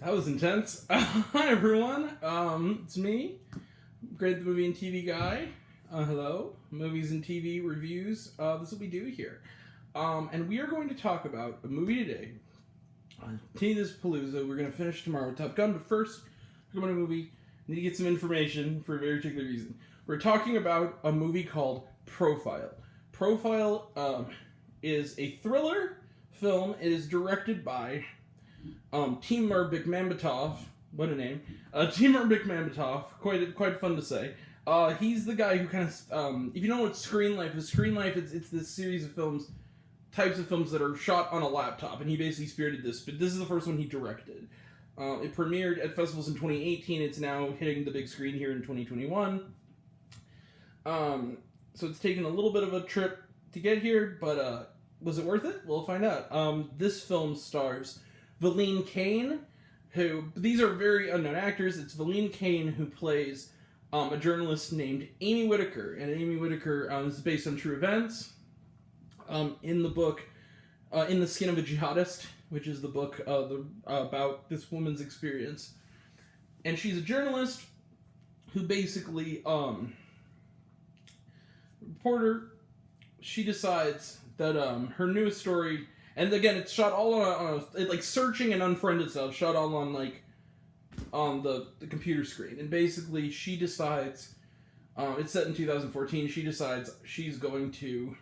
That was intense. Hi everyone, it's me, Great the Movie and TV Guy. Hello, movies and TV reviews. This is what we do here. And we are going to talk about a movie today. Tina's Palooza. We're going to finish tomorrow with Top Gun, but first, we're going to a movie. Need to get some information for a very particular reason. We're talking about a movie called Profile. Profile is a thriller film. It is directed by Timur Bekmambetov, what a name. Timur Bekmambetov, quite fun to say. He's the guy who kind of, if you know what screenlife is, it's this series of films, types of films that are shot on a laptop, and he basically spearheaded this, but this is the first one he directed. It premiered at festivals in 2018, it's now hitting the big screen here in 2021. So it's taken a little bit of a trip to get here, but was it worth it? We'll find out. This film stars Valeen Kane, who, these are very unknown actors. It's Valeen Kane who plays a journalist named Amy Whitaker, and Amy Whitaker is based on true events. In the book, In the Skin of a Jihadist, which is the book about this woman's experience. And she's a journalist who basically, reporter, she decides that her newest story, and again, it's shot all on like Searching and Unfriended stuff, shot all on like on the computer screen. And basically, she decides, it's set in 2014. She decides she's going to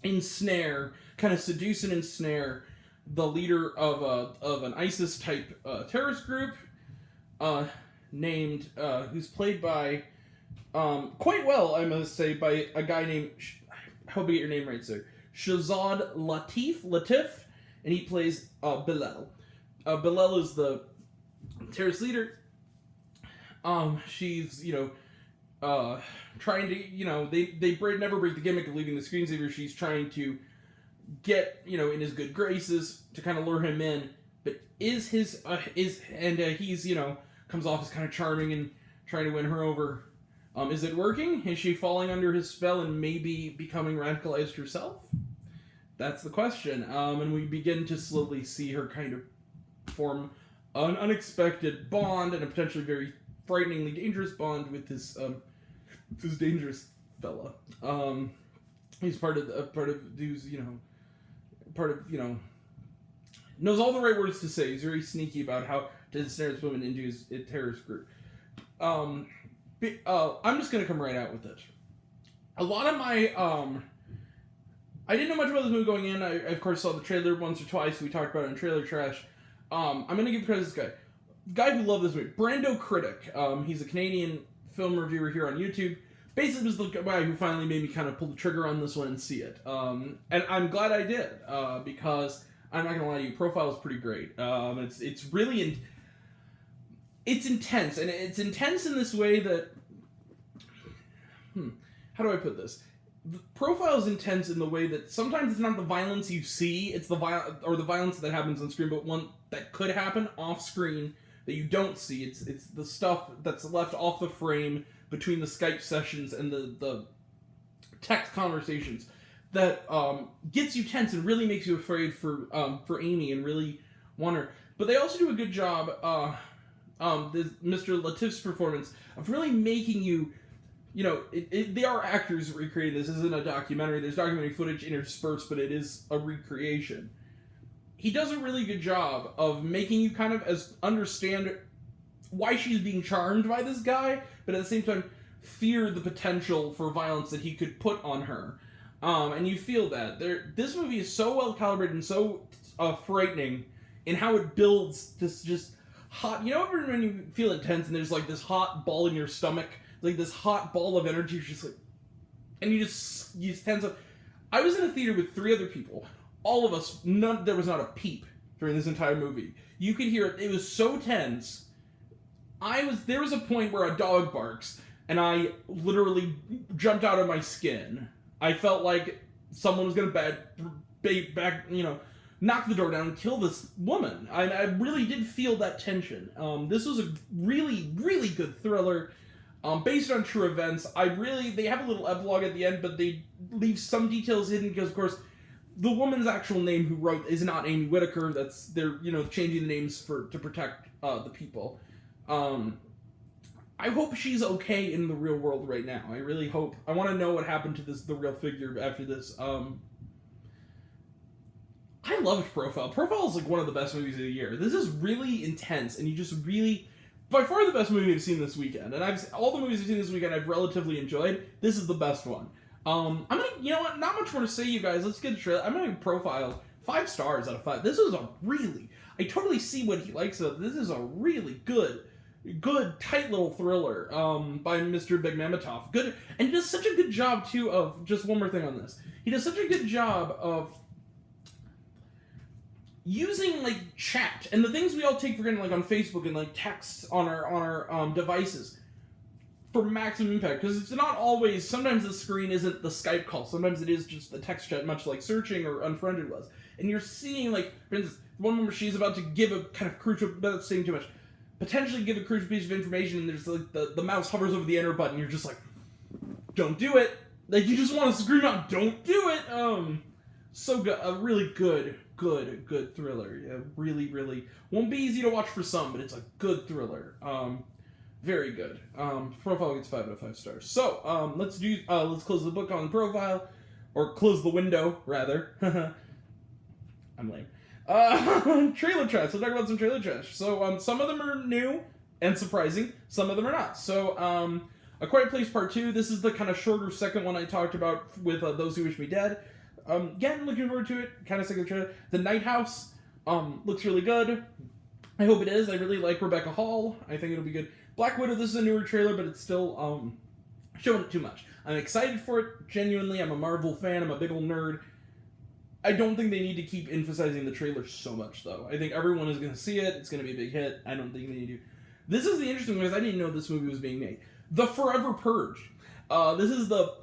ensnare, kind of seduce and ensnare the leader of an ISIS type terrorist group, named who's played by quite well, I must say, by a guy named, I hope I get your name right, sir, Shahzad Latif, and he plays Bilal. Bilal is the terrorist leader. She's, trying to, they never break the gimmick of leaving the screensaver. She's trying to get, in his good graces to kind of lure him in, but he's, comes off as kind of charming and trying to win her over. Is it working? Is she falling under his spell and maybe becoming radicalized herself? That's the question. And we begin to slowly see her kind of form an unexpected bond and a potentially very frighteningly dangerous bond with this dangerous fella. He's knows all the right words to say. He's very sneaky about how to ensnare this woman into his terrorist group. I'm just gonna come right out with it. A lot of my, I didn't know much about this movie going in. I of course saw the trailer once or twice. We talked about it in Trailer Trash. I'm gonna give credit to this guy. The guy who loved this movie, Brando Critic. He's a Canadian film reviewer here on YouTube. Basically was the guy who finally made me kind of pull the trigger on this one and see it. And I'm glad I did, because I'm not gonna lie to you, Profile is pretty great. It's really it's intense, and it's intense in this way that, how do I put this? The Profile is intense in the way that sometimes it's not the violence you see, it's the violence that happens on screen, but one that could happen off screen that you don't see. It's the stuff that's left off the frame between the Skype sessions and the text conversations that gets you tense and really makes you afraid for Amy and really want her. But they also do a good job, Mr. Latif's performance of really making you, they are actors recreating this. This isn't a documentary. There's documentary footage interspersed, but it is a recreation. He does a really good job of making you kind of understand why she's being charmed by this guy, but at the same time fear the potential for violence that he could put on her. And you feel that. This movie is so well calibrated and so frightening in how it builds this just hot, when you feel intense and there's like this hot ball in your stomach, like this hot ball of energy, just like, and you tense up. I was in a theater with 3 other people. All of us, there was not a peep during this entire movie. You could hear it. It was so tense. There was a point where a dog barks, and I literally jumped out of my skin. I felt like someone was going to knock the door down and kill this woman. I really did feel that tension. This was a really, really good thriller, based on true events. They have a little epilogue at the end, but they leave some details hidden because, of course, the woman's actual name who wrote is not Amy Whitaker. They're changing the names to protect the people. I hope she's okay in the real world right now. I really hope. I want to know what happened to the real figure after this. I loved Profile. Profile is like one of the best movies of the year. This is really intense, and you just really, by far the best movie I've seen this weekend. And all the movies I've seen this weekend I've relatively enjoyed. This is the best one. I'm gonna, you know what? Not much more to say, you guys. Let's get the trailer. I'm gonna give Profile 5 stars out of 5. This is I totally see what he likes of. This is a really good, tight little thriller by Mr. Begmametoff. Good, and he does such a good job too of, just one more thing on this. He does such a good job of using like chat and the things we all take for granted, like on Facebook and like texts on our devices, for maximum impact. Because it's not always. Sometimes the screen isn't the Skype call. Sometimes it is just the text chat, much like searching or Unfriended was. And you're seeing, like, for instance, one where she's about to give a kind of crucial, without saying too much, potentially give a crucial piece of information, and there's like the mouse hovers over the enter button. You're just like, don't do it. Like, you just want to scream out, don't do it. So good, a really good thriller. Yeah, really won't be easy to watch for some, but it's a good thriller. Very good. Profile gets 5 out of 5 stars. So let's close the book on Profile, or close the window rather. I'm lame. Trailer trash. We'll talk about some trailer trash. So some of them are new and surprising. Some of them are not. So A Quiet Place Part 2. This is the kind of shorter second one I talked about with Those Who Wish Me Dead. Again, looking forward to it. Kind of sick of the trailer. The Night House looks really good. I hope it is. I really like Rebecca Hall. I think it'll be good. Black Widow, this is a newer trailer, but it's still showing it too much. I'm excited for it. Genuinely, I'm a Marvel fan. I'm a big old nerd. I don't think they need to keep emphasizing the trailer so much, though. I think everyone is going to see it. It's going to be a big hit. I don't think they need to. This is the interesting one, because I didn't know this movie was being made. The Forever Purge. This is the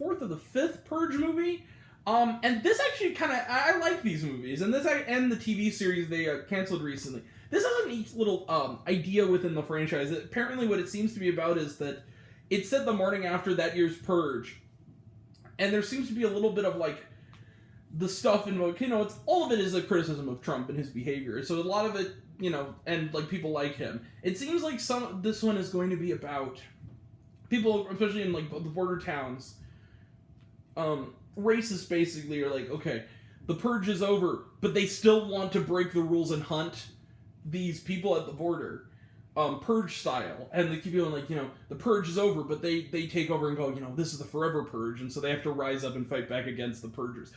4th or the 5th Purge movie. And this actually kind of, I like these movies. And the TV series they canceled recently. This has a neat little idea within the franchise. Apparently what it seems to be about is that it's set the morning after that year's Purge. And there seems to be a little bit of, like, the stuff involved, it's all of it is a criticism of Trump and his behavior. So a lot of it, and like people like him. It seems like this one is going to be about people, especially in like the border towns. Racists basically are like, okay, the purge is over, but they still want to break the rules and hunt these people at the border, purge style. And they keep going like, the purge is over, but they take over and go, this is the forever purge, and so they have to rise up and fight back against the purgers.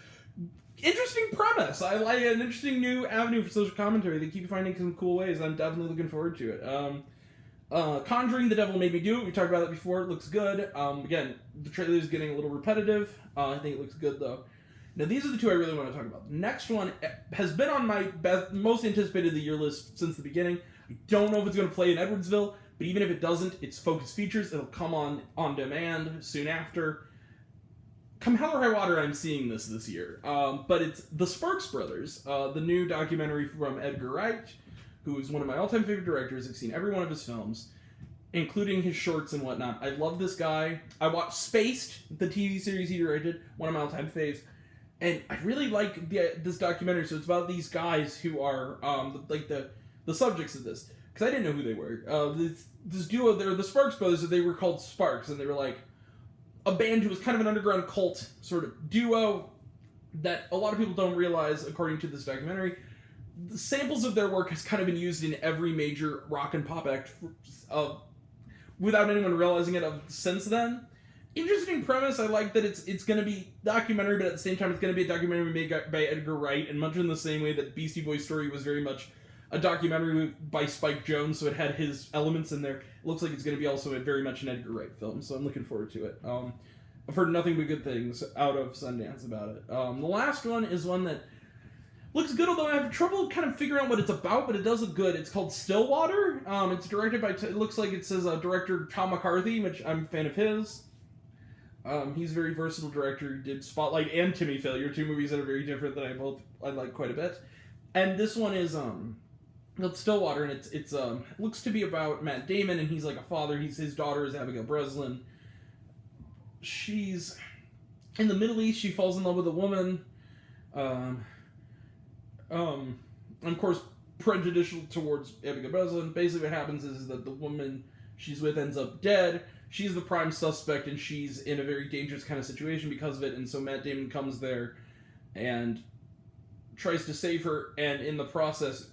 Interesting premise. I like an interesting new avenue for social commentary. They keep finding some cool ways. I'm definitely looking forward to it. Conjuring, The Devil Made Me Do It. We talked about it before. It looks good. Again, the trailer is getting a little repetitive. I think it looks good, though. Now, these are the two I really want to talk about. The next one has been on my most anticipated of the year list since the beginning. I don't know if it's going to play in Edwardsville, but even if it doesn't, it's Focus Features. It'll come on demand soon after. Come hell or high water, I'm seeing this year. But it's The Sparks Brothers, the new documentary from Edgar Wright, who is one of my all-time favorite directors. I've seen every one of his films, including his shorts and whatnot. I love this guy. I watched Spaced, the TV series he directed, one of my all-time faves. And I really like this documentary. So it's about these guys who are the subjects of this. Because I didn't know who they were. This duo, they're the Sparks Brothers, they were called Sparks, and they were like a band who was kind of an underground cult sort of duo that a lot of people don't realize, according to this documentary. The samples of their work has kind of been used in every major rock and pop act without anyone realizing it since then. Interesting premise. I like that it's going to be documentary, but at the same time it's going to be a documentary made by Edgar Wright, and much in the same way that Beastie Boys' Story was very much a documentary by Spike Jonze, so it had his elements in there. It looks like it's going to be also very much an Edgar Wright film, so I'm looking forward to it. I've heard nothing but good things out of Sundance about it. The last one is one that looks good, although I have trouble kind of figuring out what it's about, but it does look good. It's called Stillwater. It's directed by, it looks like it says director Tom McCarthy, which I'm a fan of his. He's a very versatile director. He did Spotlight and Timmy Failure, two movies that are very different that I like quite a bit. And this one is it's Stillwater, and it looks to be about Matt Damon, and he's like a father. His daughter is Abigail Breslin. She's in the Middle East. She falls in love with a woman Um, and of course, prejudicial towards Abigail Breslin. Basically, what happens is that the woman she's with ends up dead. She's the prime suspect, and she's in a very dangerous kind of situation because of it. And so Matt Damon comes there and tries to save her, and in the process,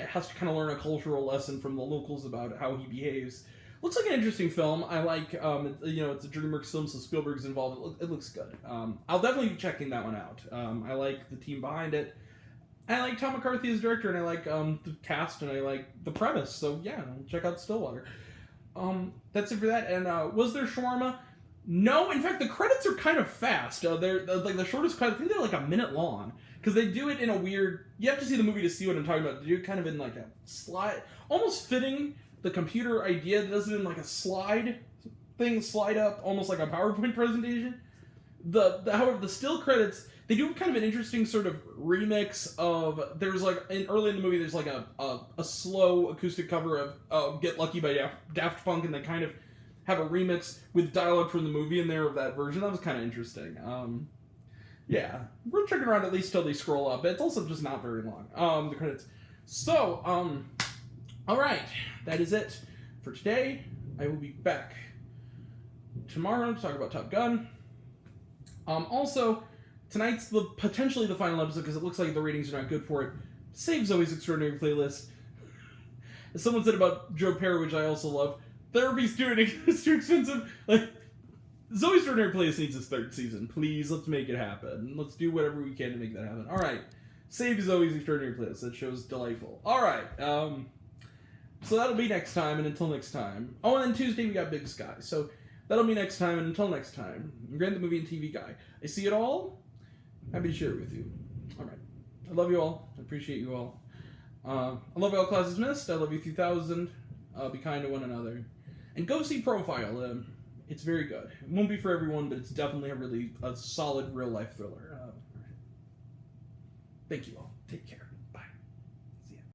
has to kind of learn a cultural lesson from the locals about how he behaves. Looks like an interesting film. I like, it's a DreamWorks film, so Spielberg's involved. It looks good. I'll definitely be checking that one out. I like the team behind it. I like Tom McCarthy as director, and I like the cast, and I like the premise. So yeah, check out Stillwater. That's it for that. And was there shawarma? No. In fact, the credits are kind of fast. They're like the shortest credits. I think they're like a minute long because they do it in a weird. You have to see the movie to see what I'm talking about. They do it kind of in like a slide, almost fitting the computer idea. That does it in like a slide up, almost like a PowerPoint presentation. However, the still credits, they do kind of an interesting sort of remix of, there's like, early in the movie, there's like a slow acoustic cover of Get Lucky by Daft Punk, and they kind of have a remix with dialogue from the movie in there of that version. That was kind of interesting. Yeah, we're checking around at least till they scroll up. It's also just not very long, the credits. So, alright, that is it for today. I will be back tomorrow to talk about Top Gun. Also, tonight's potentially the final episode because it looks like the ratings are not good for it. Save Zoe's Extraordinary Playlist. As someone said about Joe Perry, which I also love, therapy's too expensive. Like, Zoe's Extraordinary Playlist needs its third season. Please, let's make it happen. Let's do whatever we can to make that happen. Alright. Save Zoe's Extraordinary Playlist. That show's delightful. Alright. So that'll be next time, and until next time. Oh, and then Tuesday we got Big Sky. So that'll be next time, and until next time, I'm Grant the Movie and TV Guy. I see it all. Happy to share it with you. Alright. I love you all. I appreciate you all. I love you all, Classes Missed. I love you 3000. Be kind to one another. And go see Profile. It's very good. It won't be for everyone, but it's definitely a solid real-life thriller. Thank you all. Take care.